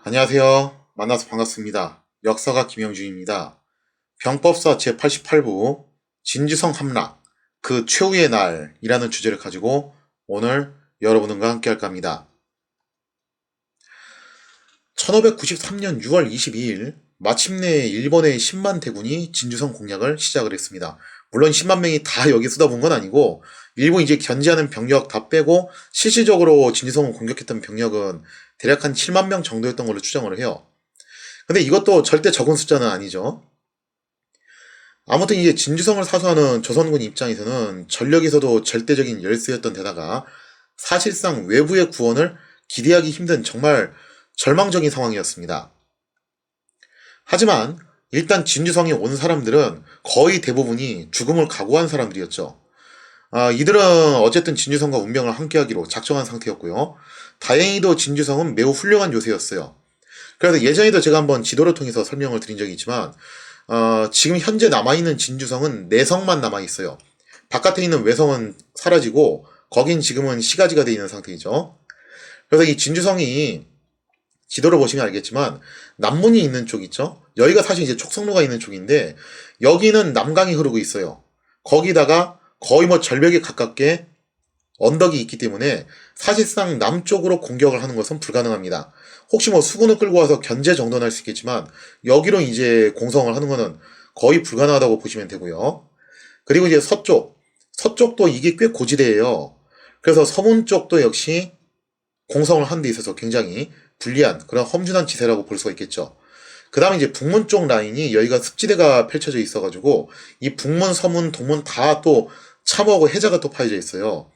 안녕하세요. 만나서 반갑습니다. 역사가 김영준입니다. 병법사 제88부 진주성 함락, 그 최후의 날이라는 주제를 가지고 오늘 여러분과 함께 할까 합니다. 1593년 6월 22일 마침내 일본의 10만 대군이 진주성 공략을 시작을 했습니다. 물론 10만 명이 다 여기 쏟아본 건 아니고 일부 이제 견제하는 병력 다 빼고 실질적으로 진주성을 공격했던 병력은 대략 한 7만 명 정도였던 걸로 추정을 해요. 근데 이것도 절대 적은 숫자는 아니죠. 아무튼 이제 진주성을 사수하는 조선군 입장에서는 전력에서도 절대적인 열세였던 데다가 사실상 외부의 구원을 기대하기 힘든 정말 절망적인 상황이었습니다. 하지만 일단 진주성에 온 사람들은 거의 대부분이 죽음을 각오한 사람들이었죠. 이들은 어쨌든 진주성과 운명을 함께하기로 작정한 상태였고요. 다행히도 진주성은 매우 훌륭한 요새였어요. 그래서 예전에도 제가 한번 지도를 통해서 설명을 드린 적이 있지만 지금 현재 남아있는 진주성은 내성만 남아있어요. 바깥에 있는 외성은 사라지고 거긴 지금은 시가지가 되어 있는 상태이죠. 그래서 이 진주성이 지도를 보시면 알겠지만 남문이 있는 쪽 있죠. 여기가 사실 이제 촉성로가 있는 쪽인데 여기는 남강이 흐르고 있어요. 거기다가 거의 뭐 절벽에 가깝게 언덕이 있기 때문에 사실상 남쪽으로 공격을 하는 것은 불가능합니다. 혹시 뭐 수군을 끌고 와서 견제 정도는 할 수 있겠지만 여기로 이제 공성을 하는 것은 거의 불가능하다고 보시면 되고요. 그리고 이제 서쪽도 이게 꽤 고지대예요. 그래서 서문 쪽도 역시 공성을 하는 데 있어서 굉장히 불리한 그런 험준한 지세라고 볼 수가 있겠죠. 그 다음에 이제 북문 쪽 라인이 여기가 습지대가 펼쳐져 있어가지고 이 북문, 서문, 동문 다 또 참호하고 해자가 또 파여져 있어요.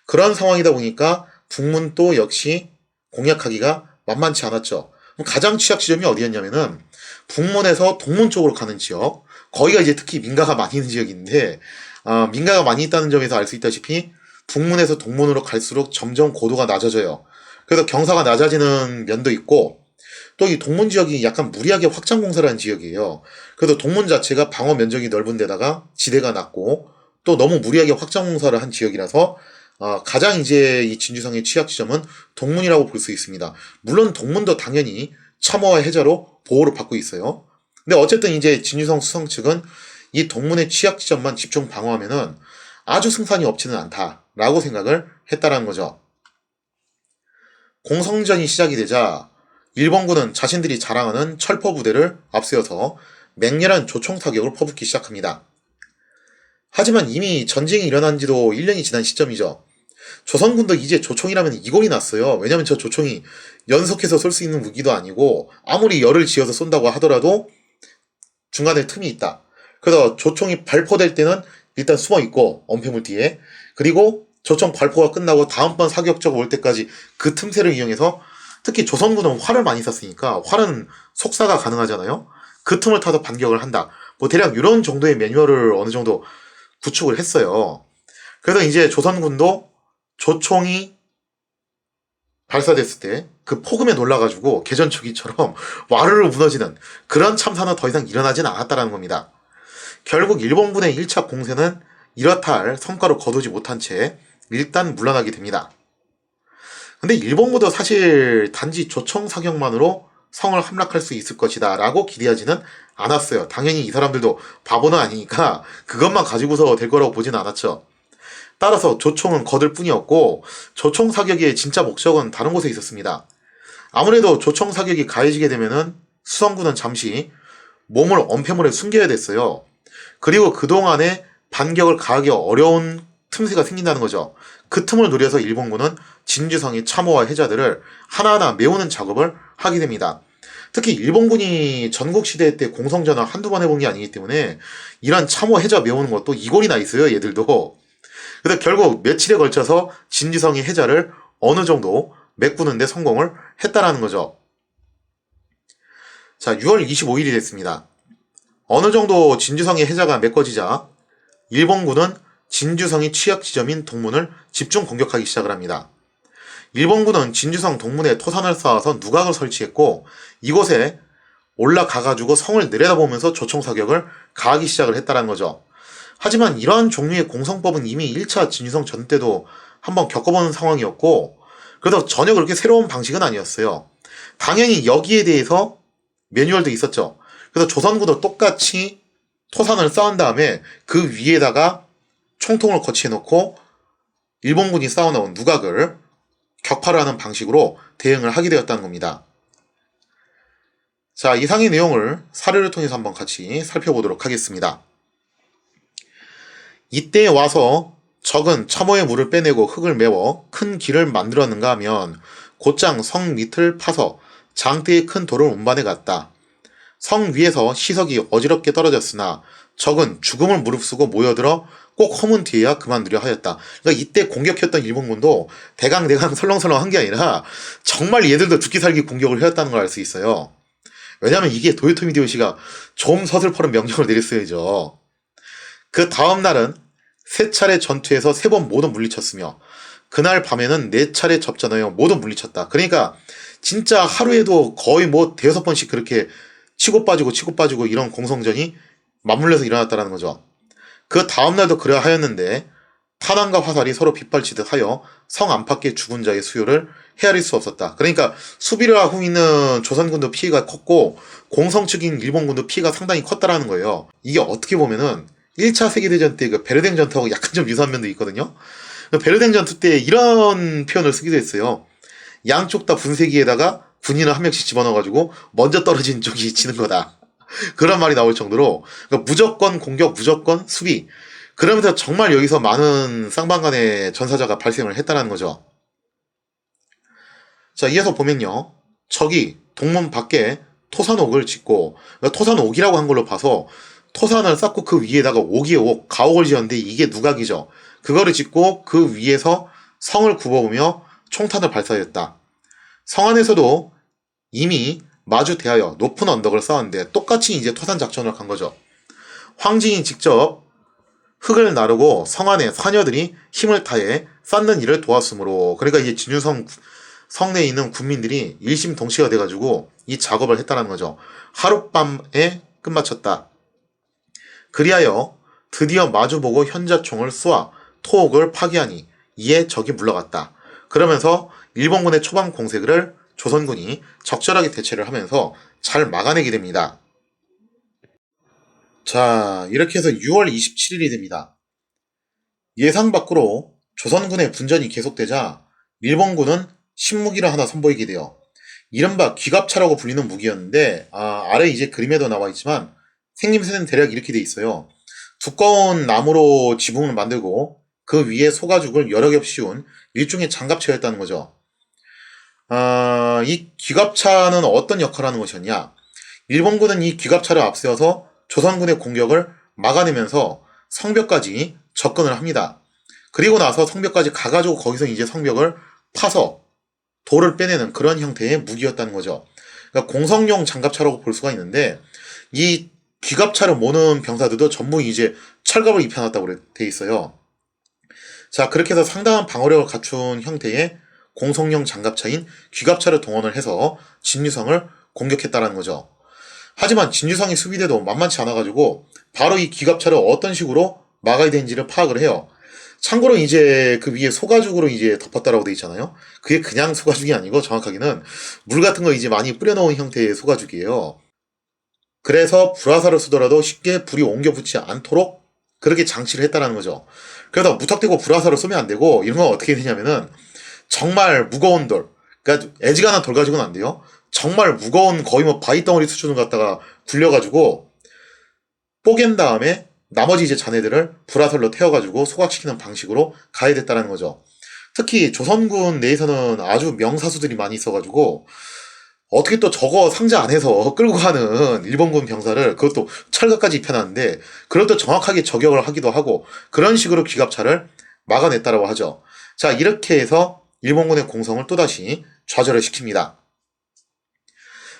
그런 상황이다 보니까 북문도 역시 공략하기가 만만치 않았죠. 가장 취약 지점이 어디였냐면은 북문에서 동문 쪽으로 가는 지역, 거기가 이제 특히 민가가 많이 있는 지역인데 민가가 많이 있다는 점에서 알 수 있다시피 북문에서 동문으로 갈수록 점점 고도가 낮아져요. 그래서 경사가 낮아지는 면도 있고 또 이 동문 지역이 약간 무리하게 확장 공사를 한 지역이에요. 그래서 동문 자체가 방어 면적이 넓은 데다가 지대가 낮고 또 너무 무리하게 확장 공사를 한 지역이라서 가장 이제 이 진주성의 취약 지점은 동문이라고 볼 수 있습니다. 물론 동문도 당연히 참호와 해자로 보호를 받고 있어요. 근데 어쨌든 이제 진주성 수성 측은 이 동문의 취약 지점만 집중 방어하면은 아주 승산이 없지는 않다라고 생각을 했다라는 거죠. 공성전이 시작이 되자 일본군은 자신들이 자랑하는 철포 부대를 앞세워서 맹렬한 조총 사격을 퍼붓기 시작합니다. 하지만 이미 전쟁이 일어난 지도 1년이 지난 시점이죠. 조선군도 이제 조총이라면 이골이 났어요. 왜냐면 저 조총이 연속해서 쏠 수 있는 무기도 아니고 아무리 열을 지어서 쏜다고 하더라도 중간에 틈이 있다. 그래서 조총이 발포될 때는 일단 숨어있고 엄폐물 뒤에, 그리고 조총 발포가 끝나고 다음번 사격자가 올 때까지 그 틈새를 이용해서, 특히 조선군은 활을 많이 쐈으니까 활은 속사가 가능하잖아요. 그 틈을 타서 반격을 한다. 뭐 대략 이런 정도의 매뉴얼을 어느 정도 구축을 했어요. 그래서 이제 조선군도 조총이 발사됐을 때 그 폭음에 놀라가지고 개전초기처럼 와르르 무너지는 그런 참사는 더 이상 일어나지는 않았다는 겁니다. 결국 일본군의 1차 공세는 이렇다 할 성과를 거두지 못한 채 일단 물러나게 됩니다. 근데 일본군도 사실 단지 조총 사격만으로 성을 함락할 수 있을 것이다 라고 기대하지는 않았어요. 당연히 이 사람들도 바보는 아니니까 그것만 가지고서 될 거라고 보지는 않았죠. 따라서 조총은 거들 뿐이었고 조총 사격의 진짜 목적은 다른 곳에 있었습니다. 아무래도 조총 사격이 가해지게 되면은 수성군은 잠시 몸을 엄폐물에 숨겨야 됐어요. 그리고 그동안에 반격을 가하기 어려운 틈새가 생긴다는 거죠. 그 틈을 노려서 일본군은 진주성의 참호와 해자들을 하나하나 메우는 작업을 하게 됩니다. 특히 일본군이 전국시대 때 공성전을 한두 번 해본 게 아니기 때문에 이런 참호 해자 메우는 것도 이골이 나 있어요, 얘들도. 그래서 결국 며칠에 걸쳐서 진주성의 해자를 어느 정도 메꾸는 데 성공을 했다라는 거죠. 자, 6월 25일이 됐습니다. 어느 정도 진주성의 해자가 메꿔지자 일본군은 진주성의 취약 지점인 동문을 집중 공격하기 시작을 합니다. 일본군은 진주성 동문에 토산을 쌓아서 누각을 설치했고 이곳에 올라가가지고 성을 내려다보면서 조총 사격을 가하기 시작을 했다는 거죠. 하지만 이러한 종류의 공성법은 이미 1차 진주성 전 때도 한번 겪어보는 상황이었고 그래서 전혀 그렇게 새로운 방식은 아니었어요. 당연히 여기에 대해서 매뉴얼도 있었죠. 그래서 조선군도 똑같이 토산을 쌓은 다음에 그 위에다가 총통을 거치해놓고 일본군이 쌓아놓은 누각을 격파를 하는 방식으로 대응을 하게 되었다는 겁니다. 자, 이상의 내용을 사료를 통해서 한번 같이 살펴보도록 하겠습니다. 이때 와서 적은 첨어의 물을 빼내고 흙을 메워 큰 길을 만들었는가 하면 곧장 성 밑을 파서 장대의 큰 돌을 운반해 갔다. 성 위에서 시석이 어지럽게 떨어졌으나 적은 죽음을 무릅쓰고 모여들어 꼭 허문 뒤에야 그만두려 하였다. 그러니까 이때 공격했던 일본군도 대강 설렁설렁 한 게 아니라 정말 얘들도 죽기 살기 공격을 해왔다는 걸 알 수 있어요. 왜냐면 이게 도요토미 히데요시가 좀 서슬퍼런 명령을 내렸어야죠. 그 다음 날은 3차례 전투에서 3번 모두 물리쳤으며 그날 밤에는 4차례 접전하여 모두 물리쳤다. 그러니까 진짜 하루에도 거의 뭐 5번씩 그렇게 치고 빠지고 이런 공성전이 맞물려서 일어났다는 거죠. 그 다음날도 그래야 하였는데 탄환과 화살이 서로 빗발치듯 하여 성 안팎의 죽은 자의 수요를 헤아릴 수 없었다. 그러니까 수비를 하고 있는 조선군도 피해가 컸고 공성 측인 일본군도 피해가 상당히 컸다라는 거예요. 이게 어떻게 보면은 1차 세계대전 때 그 베르댕 전투하고 약간 좀 유사한 면도 있거든요. 베르댕 전투 때 이런 표현을 쓰기도 했어요. 양쪽 다 분쇄기에다가 군인을 한 명씩 집어넣어가지고 먼저 떨어진 쪽이 지는 거다. 그런 말이 나올 정도로 그러니까 무조건 공격, 무조건 수비. 그러면서 정말 여기서 많은 쌍방간의 전사자가 발생을 했다는 거죠. 자, 이어서 보면요. 적이 동문 밖에 토산옥을 짓고 그러니까 토산옥이라고 한 걸로 봐서 토산을 쌓고 그 위에다가 옥이에 옥, 가옥을 지었는데 이게 누각이죠. 그거를 짓고 그 위에서 성을 굽어보며 총탄을 발사했다. 성 안에서도 이미 마주 대하여 높은 언덕을 쌓았는데 똑같이 이제 토산 작전을 간 거죠. 황진이 직접 흙을 나르고 성 안에 사녀들이 힘을 다해 쌓는 일을 도왔으므로 그러니까 이제 진유성 성내에 있는 군민들이 일심동체가 돼가지고 이 작업을 했다는 거죠. 하룻밤에 끝마쳤다. 그리하여 드디어 마주보고 현자총을 쏘아 토옥을 파괴하니 이에 적이 물러갔다. 그러면서 일본군의 초반 공세를 조선군이 적절하게 대처를 하면서 잘 막아내게 됩니다. 자, 이렇게 해서 6월 27일이 됩니다. 예상 밖으로 조선군의 분전이 계속되자 일본군은 신무기를 하나 선보이게 돼요. 이른바 귀갑차라고 불리는 무기였는데 아래 이제 그림에도 나와 있지만 생김새는 대략 이렇게 돼 있어요. 두꺼운 나무로 지붕을 만들고 그 위에 소가죽을 여러 겹 씌운 일종의 장갑차였다는 거죠. 이 귀갑차는 어떤 역할을 하는 것이었냐? 일본군은 이 귀갑차를 앞세워서 조선군의 공격을 막아내면서 성벽까지 접근을 합니다. 그리고 나서 성벽까지 가가지고 거기서 이제 성벽을 파서 돌을 빼내는 그런 형태의 무기였다는 거죠. 그러니까 공성용 장갑차라고 볼 수가 있는데 이 귀갑차를 모는 병사들도 전부 이제 철갑을 입혀놨다고 돼 있어요. 자, 그렇게 해서 상당한 방어력을 갖춘 형태의 공성용 장갑차인 귀갑차를 동원을 해서 진유성을 공격했다는 거죠. 하지만 진유성이 수비대도 만만치 않아가지고 바로 이 귀갑차를 어떤 식으로 막아야 되는지를 파악을 해요. 참고로 이제 그 위에 소가죽으로 이제 덮었다라고 돼 있잖아요. 그게 그냥 소가죽이 아니고 정확하게는 물 같은 거 이제 많이 뿌려놓은 형태의 소가죽이에요. 그래서 불화살을 쏘더라도 쉽게 불이 옮겨 붙지 않도록 그렇게 장치를 했다는 거죠. 그래서 무턱대고 불화살을 쏘면 안 되고 이런 건 어떻게 되냐면은 정말 무거운 돌, 그러니까 애지간한 돌 가지고는 안 돼요. 정말 무거운 거의 뭐 바위덩어리 수준을 갖다가 굴려가지고 뽀갠 다음에 나머지 이제 잔해들을 불화살로 태워가지고 소각시키는 방식으로 가야 됐다는 거죠. 특히 조선군 내에서는 아주 명사수들이 많이 있어가지고 어떻게 또 저거 상자 안에서 끌고 가는 일본군 병사를 그것도 철갑까지 입혀놨는데 그걸 또 정확하게 저격을 하기도 하고 그런 식으로 귀갑차를 막아냈다라고 하죠. 자, 이렇게 해서 일본군의 공성을 또다시 좌절을 시킵니다.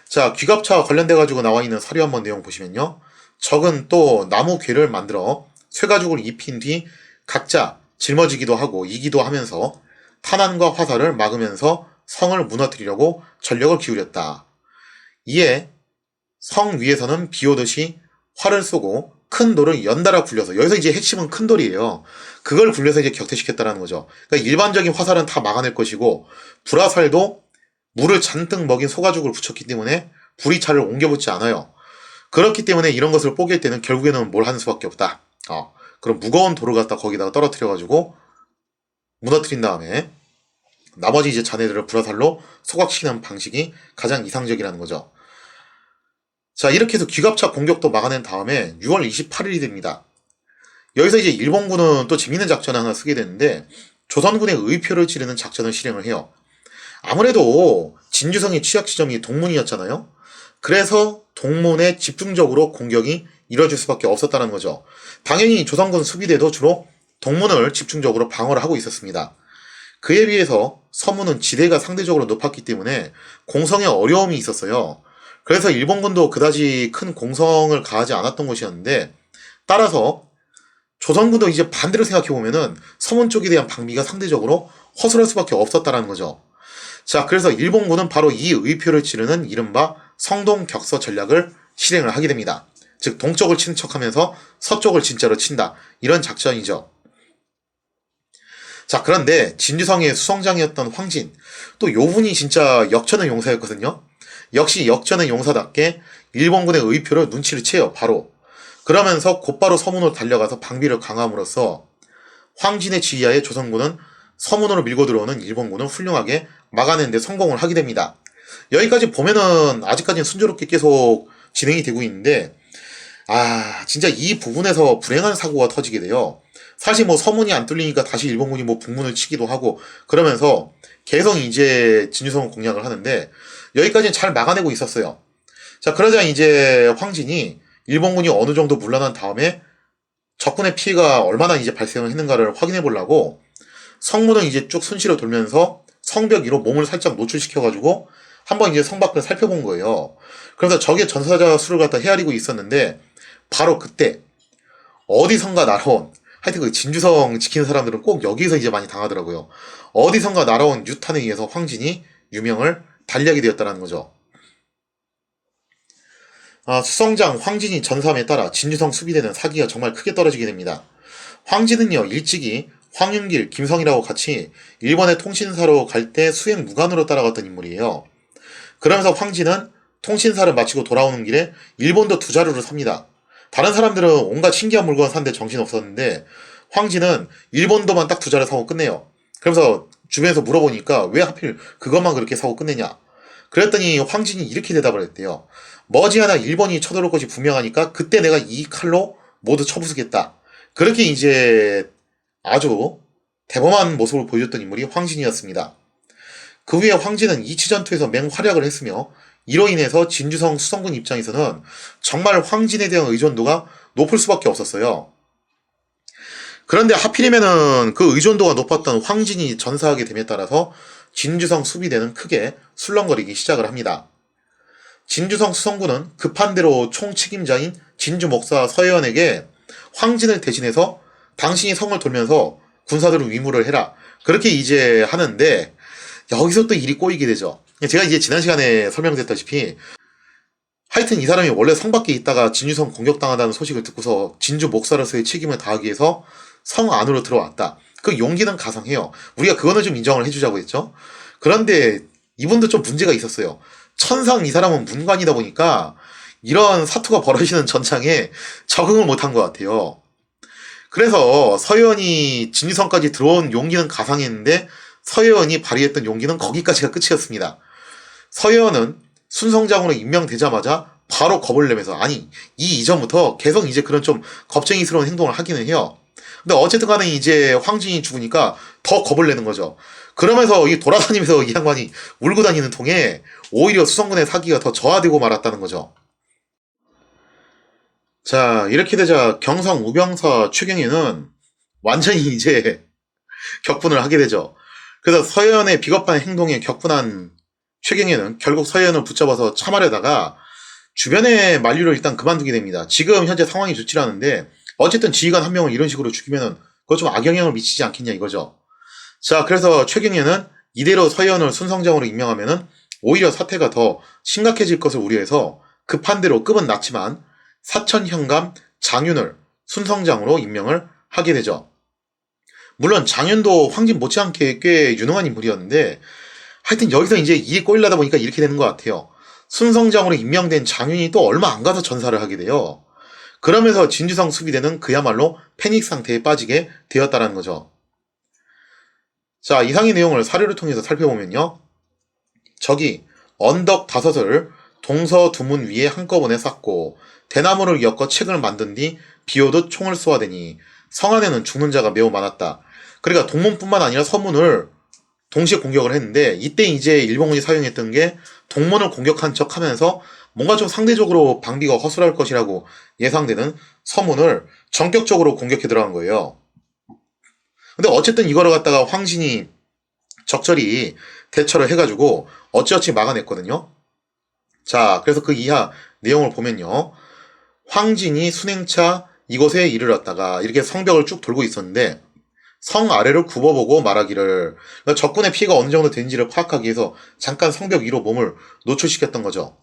자, 귀갑차와 관련돼가지고 나와 있는 사료 한번 내용 보시면요. 적은 또 나무 궤를 만들어 쇠가죽을 입힌 뒤 각자 짊어지기도 하고 이기도 하면서 탄환과 화살을 막으면서 성을 무너뜨리려고 전력을 기울였다. 이에 성 위에서는 비 오듯이 활을 쏘고 큰 돌을 연달아 굴려서 여기서 이제 핵심은 큰 돌이에요. 그걸 굴려서 이제 격퇴시켰다는 거죠. 그러니까 일반적인 화살은 다 막아낼 것이고 불화살도 물을 잔뜩 먹인 소가죽을 붙였기 때문에 불이 차를 옮겨붙지 않아요. 그렇기 때문에 이런 것을 뽀갤 때는 결국에는 뭘 하는 수밖에 없다. 그럼 무거운 돌을 갖다 거기다가 떨어뜨려가지고 무너뜨린 다음에 나머지 이제 잔해들을 불화살로 소각시키는 방식이 가장 이상적이라는 거죠. 자, 이렇게 해서 귀갑차 공격도 막아낸 다음에 6월 28일이 됩니다. 여기서 이제 일본군은 또 재밌는 작전을 하나 쓰게 되는데 조선군의 의표를 찌르는 작전을 실행을 해요. 아무래도 진주성의 취약 지점이 동문이었잖아요. 그래서 동문에 집중적으로 공격이 이뤄질 수밖에 없었다는 거죠. 당연히 조선군 수비대도 주로 동문을 집중적으로 방어를 하고 있었습니다. 그에 비해서 서문은 지대가 상대적으로 높았기 때문에 공성에 어려움이 있었어요. 그래서 일본군도 그다지 큰 공성을 가하지 않았던 것이었는데, 따라서 조선군도 이제 반대로 생각해보면은 서문 쪽에 대한 방비가 상대적으로 허술할 수밖에 없었다는 거죠. 자, 그래서 일본군은 바로 이 의표를 찌르는 이른바 성동격서 전략을 실행을 하게 됩니다. 즉 동쪽을 치는 척하면서 서쪽을 진짜로 친다, 이런 작전이죠. 자, 그런데 진주성의 수성장이었던 황진, 또 요분이 진짜 역전의 용사였거든요. 역시 역전의 용사답게 일본군의 의표를 눈치를 채요. 바로 그러면서 곧바로 서문으로 달려가서 방비를 강함으로써 황진의 지휘하에 조선군은 서문으로 밀고 들어오는 일본군을 훌륭하게 막아내는 데 성공을 하게 됩니다. 여기까지 보면은 아직까지는 순조롭게 계속 진행이 되고 있는데, 진짜 이 부분에서 불행한 사고가 터지게 돼요. 사실 뭐 서문이 안 뚫리니까 다시 일본군이 뭐 북문을 치기도 하고 그러면서 계속 이제 진주성을 공략을 하는데, 여기까지는 잘 막아내고 있었어요. 자, 그러자 이제 황진이 일본군이 어느 정도 물러난 다음에 적군의 피해가 얼마나 이제 발생을 했는가를 확인해 보려고 성문을 이제 쭉 순시로 돌면서 성벽 위로 몸을 살짝 노출시켜가지고 한번 이제 성 밖을 살펴본 거예요. 그래서 적의 전사자 수를 갖다 헤아리고 있었는데, 바로 그때 어디선가 날아온, 하여튼 그 진주성 지키는 사람들은 꼭 여기서 이제 많이 당하더라고요. 어디선가 날아온 유탄에 의해서 황진이 유명을 달리하게 되었다는 거죠. 수성장 황진이 전사함에 따라 진주성 수비대는 사기가 정말 크게 떨어지게 됩니다. 황진은요, 일찍이 황윤길, 김성이라고 같이 일본의 통신사로 갈 때 수행 무관으로 따라갔던 인물이에요. 그러면서 황진은 통신사를 마치고 돌아오는 길에 일본도 두 자루를 삽니다. 다른 사람들은 온갖 신기한 물건 사는데 정신없었는데 황진은 일본도만 딱 두 자루 사고 끝내요. 그러면서 주변에서 물어보니까 왜 하필 그것만 그렇게 사고 끝내냐. 그랬더니 황진이 이렇게 대답을 했대요. 머지않아 일본이 쳐들어올 것이 분명하니까 그때 내가 이 칼로 모두 쳐부수겠다. 그렇게 이제 아주 대범한 모습을 보여줬던 인물이 황진이었습니다. 그 후에 황진은 이치전투에서 맹활약을 했으며, 이로 인해서 진주성 수성군 입장에서는 정말 황진에 대한 의존도가 높을 수밖에 없었어요. 그런데 하필이면은 그 의존도가 높았던 황진이 전사하게 됨에 따라서 진주성 수비대는 크게 술렁거리기 시작을 합니다. 진주성 수성군은 급한 대로 총책임자인 진주 목사 서혜원에게 황진을 대신해서 당신이 성을 돌면서 군사들을 위무를 해라, 그렇게 이제 하는데, 여기서 또 일이 꼬이게 되죠. 제가 이제 지난 시간에 설명드렸다시피 하여튼 이 사람이 원래 성 밖에 있다가 진주성 공격당한다는 소식을 듣고서 진주 목사로서의 책임을 다하기 위해서 성 안으로 들어왔다. 그 용기는 가상해요. 우리가 그거는 좀 인정을 해주자고 했죠. 그런데 이분도 좀 문제가 있었어요. 천상 이 사람은 문관이다 보니까 이런 사투가 벌어지는 전장에 적응을 못한 것 같아요. 그래서 서혜원이 진주성까지 들어온 용기는 가상했는데 서혜원이 발휘했던 용기는 거기까지가 끝이었습니다. 서혜원은 순성장으로 임명되자마자 바로 겁을 내면서, 이 이전부터 계속 이제 그런 좀 겁쟁이스러운 행동을 하기는 해요. 근데 어쨌든 간에 이제 황진이 죽으니까 더 겁을 내는 거죠. 그러면서 이 돌아다니면서 이 양반이 울고 다니는 통에 오히려 수성군의 사기가 더 저하되고 말았다는 거죠. 자, 이렇게 되자 경성 우병사 최경희는 완전히 이제 격분을 하게 되죠. 그래서 서혜원의 비겁한 행동에 격분한 최경희는 결국 서혜원을 붙잡아서 참아려다가 주변의 만류를 일단 그만두게 됩니다. 지금 현재 상황이 좋지 않은데 어쨌든 지휘관 한 명을 이런 식으로 죽이면은 그거 좀 악영향을 미치지 않겠냐 이거죠. 자, 그래서 최경희는 이대로 서혜원을 순성장으로 임명하면은 오히려 사태가 더 심각해질 것을 우려해서 급한 대로 급은 낮지만 사천 현감 장윤을 순성장으로 임명을 하게 되죠. 물론 장윤도 황진 못지않게 꽤 유능한 인물이었는데 하여튼 여기서 이제 이게 꼬이려다 보니까 이렇게 되는 것 같아요. 순성장으로 임명된 장윤이 또 얼마 안 가서 전사를 하게 돼요. 그러면서 진주성 수비대는 그야말로 패닉 상태에 빠지게 되었다라는 거죠. 자, 이상의 내용을 사료를 통해서 살펴보면요. 적이 언덕 5을 동서두문 위에 한꺼번에 쌓고 대나무를 엮어 책을 만든 뒤 비오듯 총을 쏘아대니 성 안에는 죽는 자가 매우 많았다. 그러니까 동문뿐만 아니라 서문을 동시에 공격을 했는데 이때 이제 일본군이 사용했던 게 동문을 공격한 척 하면서 뭔가 좀 상대적으로 방비가 허술할 것이라고 예상되는 서문을 전격적으로 공격해 들어간 거예요. 근데 어쨌든 이거를 갖다가 황진이 적절히 대처를 해가지고 어찌어찌 막아냈거든요. 자, 그래서 그 이하 내용을 보면요. 황진이 순행차 이곳에 이르렀다가 이렇게 성벽을 쭉 돌고 있었는데 성 아래를 굽어보고 말하기를, 그러니까 적군의 피해가 어느 정도 되는지를 파악하기 위해서 잠깐 성벽 위로 몸을 노출시켰던 거죠.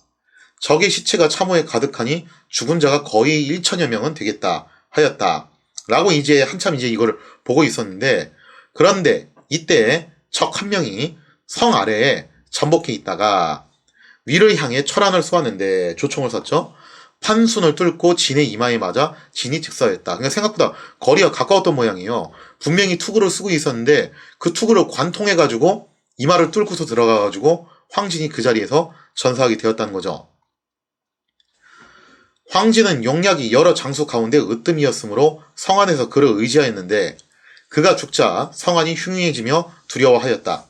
적의 시체가 참호에 가득하니 죽은 자가 거의 1천여 명은 되겠다 하였다. 라고 이제 한참 이제 이거를 보고 있었는데, 그런데 이때 적 한 명이 성 아래에 잠복해 있다가 위를 향해 철안을 쏘았는데 조총을 쐈죠. 판순을 뚫고 진의 이마에 맞아 진이 즉사했다. 그러니까 생각보다 거리가 가까웠던 모양이에요. 분명히 투구를 쓰고 있었는데 그 투구를 관통해가지고 이마를 뚫고서 들어가가지고 황진이 그 자리에서 전사하게 되었다는 거죠. 황진은 용약이 여러 장수 가운데 으뜸이었으므로 성안에서 그를 의지하였는데 그가 죽자 성안이 흉흉해지며 두려워하였다.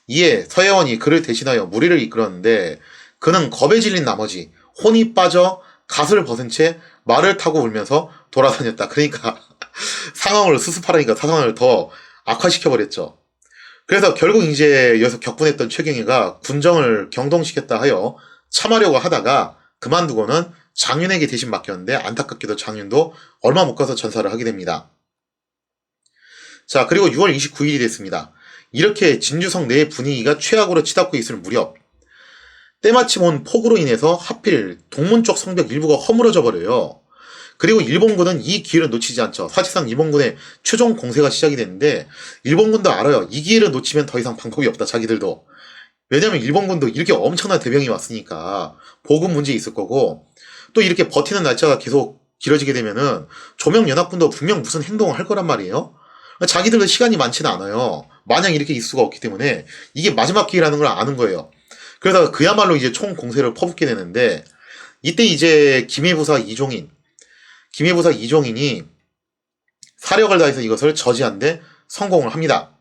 이에 서예원이 그를 대신하여 무리를 이끌었는데 그는 겁에 질린 나머지 혼이 빠져 갓을 벗은 채 말을 타고 울면서 돌아다녔다. 그러니까 상황을 수습하라니까 상황을 더 악화시켜버렸죠. 그래서 결국 이제 여기서 격분했던 최경희가 군정을 경동시켰다 하여 참하려고 하다가 그만두고는 장윤에게 대신 맡겼는데 안타깝게도 장윤도 얼마 못 가서 전사를 하게 됩니다. 자, 그리고 6월 29일이 됐습니다. 이렇게 진주성 내의 분위기가 최악으로 치닫고 있을 무렵 때마침 온 폭우로 인해서 하필 동문 쪽 성벽 일부가 허물어져 버려요. 그리고 일본군은 이 기회를 놓치지 않죠. 사실상 일본군의 최종 공세가 시작이 됐는데 일본군도 알아요. 이 기회를 놓치면 더 이상 방법이 없다. 자기들도. 왜냐면 일본군도 이렇게 엄청난 대병이 왔으니까 보급 문제 있을 거고 또 이렇게 버티는 날짜가 계속 길어지게 되면은 조명연합군도 분명 무슨 행동을 할 거란 말이에요. 자기들도 시간이 많지는 않아요. 마냥 이렇게 있을 수가 없기 때문에 이게 마지막 기회라는 걸 아는 거예요. 그래서 그야말로 이제 총 공세를 퍼붓게 되는데 이때 이제 김해부사 이종인이 사력을 다해서 이것을 저지하는데 성공을 합니다.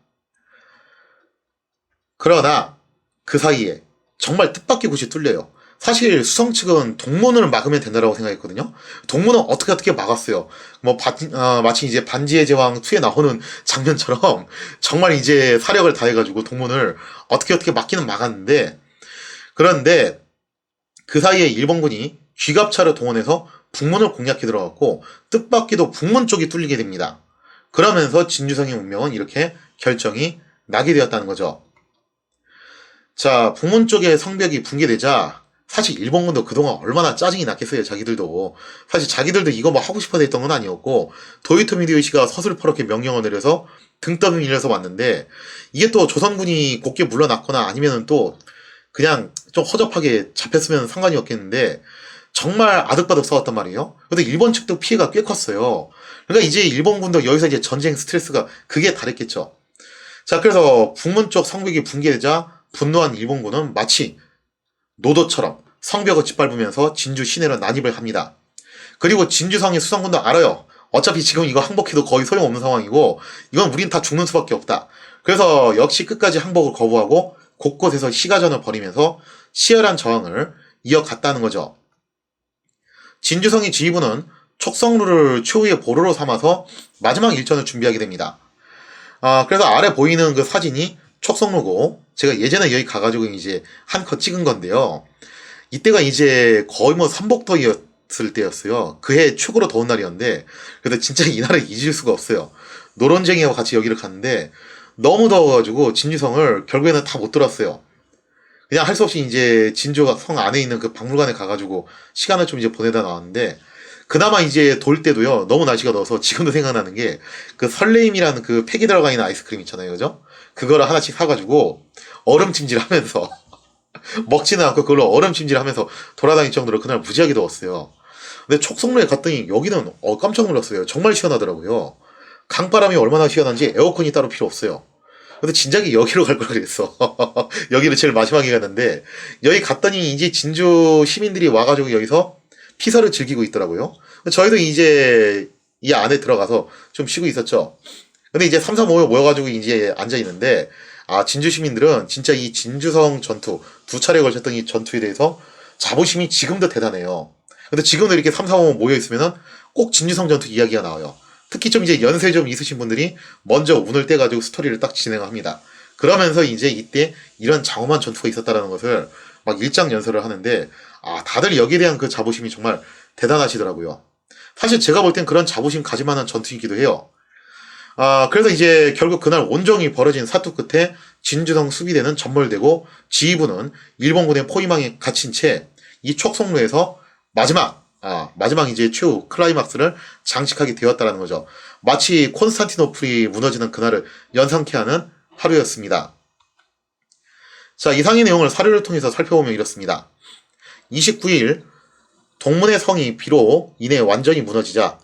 그러나 그 사이에 정말 뜻밖의 곳이 뚫려요. 사실 수성 측은 동문을 막으면 된다라고 생각했거든요. 동문은 어떻게 막았어요. 마치 이제 반지의 제왕 2에 나오는 장면처럼 정말 이제 사력을 다해가지고 동문을 어떻게 막기는 막았는데, 그런데 그 사이에 일본군이 쥐갑차를 동원해서 북문을 공략해 들어갔고 뜻밖에도 북문 쪽이 뚫리게 됩니다. 그러면서 진주성의 운명은 이렇게 결정이 나게 되었다는 거죠. 자, 북문 쪽의 성벽이 붕괴되자 사실 일본군도 그동안 얼마나 짜증이 났겠어요. 자기들도. 사실 자기들도 이거 뭐 하고 싶어서 했던 건 아니었고 도요토미 히데요시가 서슬퍼렇게 명령을 내려서 등떠미 밀려서 왔는데 이게 또 조선군이 곧게 물러났거나 아니면은 또 그냥 좀 허접하게 잡혔으면 상관이 없겠는데 정말 아득바득 싸웠단 말이에요. 근데 일본 측도 피해가 꽤 컸어요. 그러니까 이제 일본군도 여기서 이제 전쟁 스트레스가 그게 다랬겠죠. 자, 그래서 북문 쪽 성벽이 붕괴되자 분노한 일본군은 마치 노도처럼 성벽을 짓밟으면서 진주 시내로 난입을 합니다. 그리고 진주성의 수성군도 알아요. 어차피 지금 이거 항복해도 거의 소용없는 상황이고 이건 우린 다 죽는 수밖에 없다. 그래서 역시 끝까지 항복을 거부하고 곳곳에서 시가전을 벌이면서 치열한 저항을 이어갔다는 거죠. 진주성의 지휘부는 촉성루를 최후의 보루로 삼아서 마지막 일전을 준비하게 됩니다. 그래서 아래 보이는 그 사진이 촉성루고 제가 예전에 여기 가가지고 이제 한 컷 찍은 건데요. 이때가 이제 거의 뭐 삼복더위였을 때였어요. 그해 최고로 더운 날이었는데 그래도 진짜 이날을 잊을 수가 없어요. 노론쟁이하고 같이 여기를 갔는데 너무 더워가지고 진주성을 결국에는 다 못 돌았어요. 그냥 할 수 없이 이제 진주가 성 안에 있는 그 박물관에 가가지고 시간을 좀 이제 보내다 나왔는데 그나마 이제 돌 때도요 너무 날씨가 더워서 지금도 생각나는 게 그 설레임이라는 그 팩이 들어가 있는 아이스크림 있잖아요, 그죠? 그거를 하나씩 사가지고 얼음찜질하면서 먹지는 않고 그걸로 얼음찜질하면서 돌아다닐 정도로 그날 무지하게 더웠어요. 근데 촉성로에 갔더니 여기는 깜짝 놀랐어요. 정말 시원하더라고요. 강바람이 얼마나 시원한지 에어컨이 따로 필요 없어요. 근데 진작에 여기로 갈 걸 그랬어. 여기를 제일 마지막에 갔는데 여기 갔더니 이제 진주 시민들이 와가지고 여기서 피서를 즐기고 있더라고요. 저희도 이제 이 안에 들어가서 좀 쉬고 있었죠. 근데 이제 3, 4, 5 모여가지고 이제 앉아 있는데 진주 시민들은 진짜 이 진주성 전투 두 차례 걸쳤던 이 전투에 대해서 자부심이 지금도 대단해요. 근데 지금도 이렇게 3, 4, 5 모여 있으면은 꼭 진주성 전투 이야기가 나와요. 특히 좀 이제 연세 좀 있으신 분들이 먼저 운을 떼가지고 스토리를 딱 진행합니다. 그러면서 이제 이때 이런 장엄한 전투가 있었다라는 것을 막 일장연설을 하는데 다들 여기에 대한 그 자부심이 정말 대단하시더라고요. 사실 제가 볼 땐 그런 자부심 가질 만한 전투이기도 해요. 그래서 이제 결국 그날 온종일 벌어진 사투 끝에 진주성 수비대는 전몰되고 지휘부는 일본군의 포위망에 갇힌 채 이 촉성로에서 마지막 이제 최후 클라이막스를 장식하게 되었다라는 거죠. 마치 콘스탄티노플이 무너지는 그날을 연상케 하는 하루였습니다. 자, 이상의 내용을 사료를 통해서 살펴보면 이렇습니다. 29일 동문의 성이 비로 인해 완전히 무너지자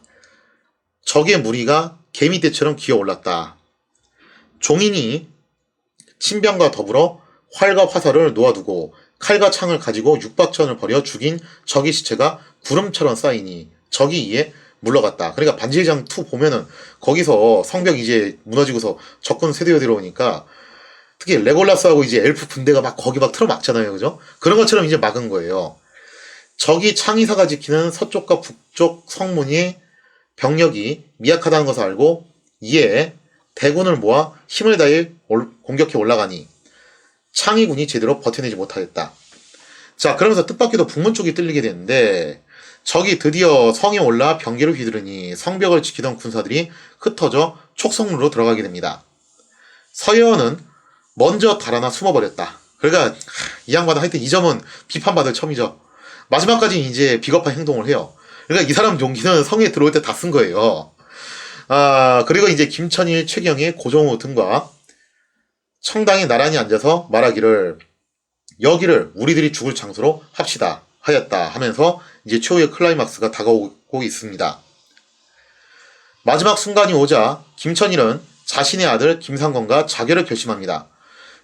적의 무리가 개미떼처럼 기어올랐다. 종인이 신병과 더불어 활과 화살을 놓아두고 칼과 창을 가지고 육박전을 벌여 죽인 적의 시체가 구름처럼 쌓이니 적이 이에 물러갔다. 그러니까 반지의장 2 보면은 거기서 성벽 이제 무너지고서 적군 세대어 들어오니까 특히 레골라스하고 이제 엘프 군대가 막 거기 막 틀어막잖아요. 그죠? 그런 것처럼 이제 막은 거예요. 적이 창의사가 지키는 서쪽과 북쪽 성문이 병력이 미약하다는 것을 알고 이에 대군을 모아 힘을 다해 공격해 올라가니 창의군이 제대로 버텨내지 못하겠다. 자, 그러면서 뜻밖에도 북문 쪽이 뚫리게 되는데 적이 드디어 성에 올라 병기를 휘두르니 성벽을 지키던 군사들이 흩어져 촉성로로 들어가게 됩니다. 서예원은 먼저 달아나 숨어버렸다. 그러니까 이 양반은 하여튼 이 점은 비판받을 첨이죠. 마지막까지 이제 비겁한 행동을 해요. 그러니까 이 사람 용기는 성에 들어올 때 다 쓴 거예요. 그리고 이제 김천일, 최경희, 고종우 등과 청당에 나란히 앉아서 말하기를 여기를 우리들이 죽을 장소로 합시다 하였다 하면서 이제 최후의 클라이막스가 다가오고 있습니다. 마지막 순간이 오자 김천일은 자신의 아들 김상건과 자결을 결심합니다.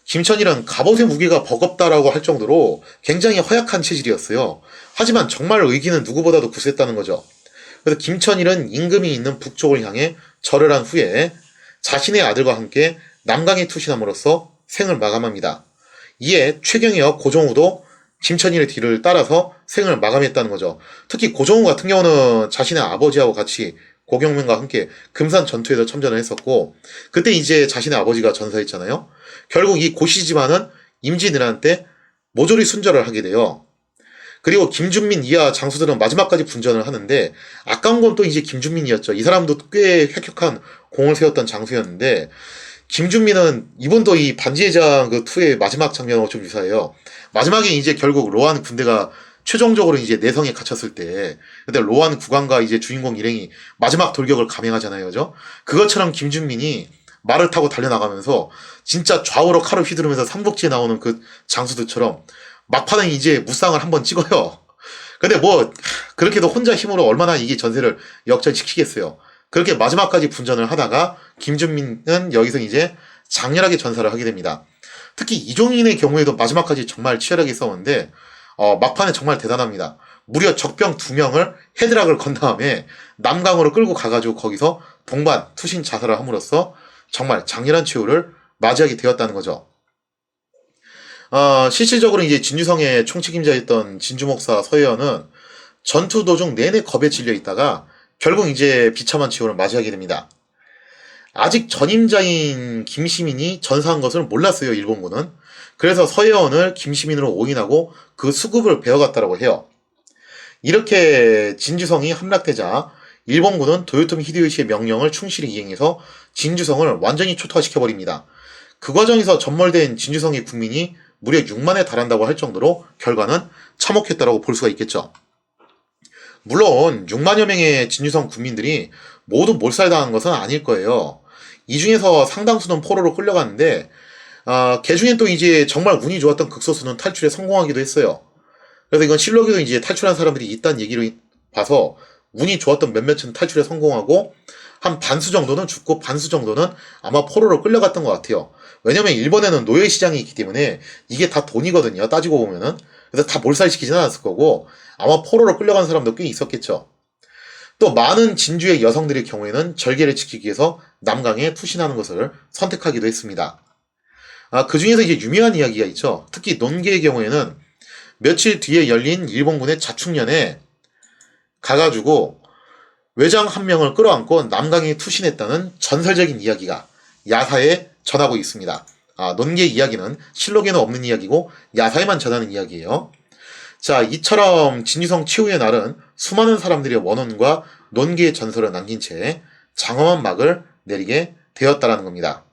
김천일은 갑옷의 무게가 버겁다라고 할 정도로 굉장히 허약한 체질이었어요. 하지만 정말 의기는 누구보다도 굳셌다는 거죠. 그래서 김천일은 임금이 있는 북쪽을 향해 절을 한 후에 자신의 아들과 함께 남강에 투신함으로써 생을 마감합니다. 이에 최경희와 고종우도 김천일의 뒤를 따라서 생을 마감했다는 거죠. 특히 고종우 같은 경우는 자신의 아버지하고 같이 고경명과 함께 금산 전투에서 참전을 했었고 그때 이제 자신의 아버지가 전사했잖아요. 결국 이 고씨 집안은 임진왜란때 모조리 순절을 하게 돼요. 그리고 김준민 이하 장수들은 마지막까지 분전을 하는데 아까운 건 또 이제 김준민이었죠. 이 사람도 꽤 획혁한 공을 세웠던 장수였는데 김준민은 이번도 이 반지의장 그 2의 마지막 장면하고 좀 유사해요. 마지막에 이제 결국 로한 군대가 최종적으로 이제 내성에 갇혔을 때 근데 로한 국왕과 이제 주인공 일행이 마지막 돌격을 감행하잖아요. 그죠? 그것처럼 김준민이 말을 타고 달려나가면서 진짜 좌우로 칼을 휘두르면서 삼국지에 나오는 그 장수들처럼 막판에 이제 무쌍을 한번 찍어요. 근데 뭐 그렇게도 혼자 힘으로 얼마나 이게 전세를 역전시키겠어요. 그렇게 마지막까지 분전을 하다가 김준민은 여기서 이제 장렬하게 전사를 하게 됩니다. 특히 이종인의 경우에도 마지막까지 정말 치열하게 싸웠는데 막판에 정말 대단합니다. 무려 적병 2명을 헤드락을 건 다음에 남강으로 끌고 가가지고 거기서 동반 투신 자살을 함으로써 정말 장렬한 최후를 맞이하게 되었다는 거죠. 실질적으로 이제 진주성의 총책임자였던 진주목사 서예원은 전투 도중 내내 겁에 질려 있다가 결국 이제 비참한 최후를 맞이하게 됩니다. 아직 전임자인 김시민이 전사한 것을 몰랐어요, 일본군은. 그래서 서예원을 김시민으로 오인하고 그 수급을 베어갔다고 해요. 이렇게 진주성이 함락되자 일본군은 도요토미 히데요시의 명령을 충실히 이행해서 진주성을 완전히 초토화시켜버립니다. 그 과정에서 전몰된 진주성의 국민이 무려 6만에 달한다고 할 정도로 결과는 참혹했다고 볼 수가 있겠죠. 물론 6만여 명의 진주성 국민들이 모두 몰살당한 것은 아닐 거예요. 이 중에서 상당수는 포로로 끌려갔는데 개 중엔 또 이제 정말 운이 좋았던 극소수는 탈출에 성공하기도 했어요. 그래서 이건 실록에도 이제 탈출한 사람들이 있다는 얘기를 봐서 운이 좋았던 몇몇은 탈출에 성공하고 한 반수 정도는 죽고 반수 정도는 아마 포로로 끌려갔던 것 같아요. 왜냐면 일본에는 노예시장이 있기 때문에 이게 다 돈이거든요. 따지고 보면은. 그래서 다 몰살시키진 않았을 거고 아마 포로로 끌려간 사람도 꽤 있었겠죠. 또 많은 진주의 여성들의 경우에는 절개를 지키기 위해서 남강에 투신하는 것을 선택하기도 했습니다. 그 중에서 이제 유명한 이야기가 있죠. 특히 논계의 경우에는 며칠 뒤에 열린 일본군의 자축련에 가가지고 외장 한 명을 끌어안고 남강에 투신했다는 전설적인 이야기가 야사에 전하고 있습니다. 논계 이야기는 실록에는 없는 이야기고 야사에만 전하는 이야기예요. 자, 이처럼 진유성 치우의 날은 수많은 사람들의 원혼과 논계의 전설을 남긴 채 장엄한 막을 내리게 되었다라는 겁니다.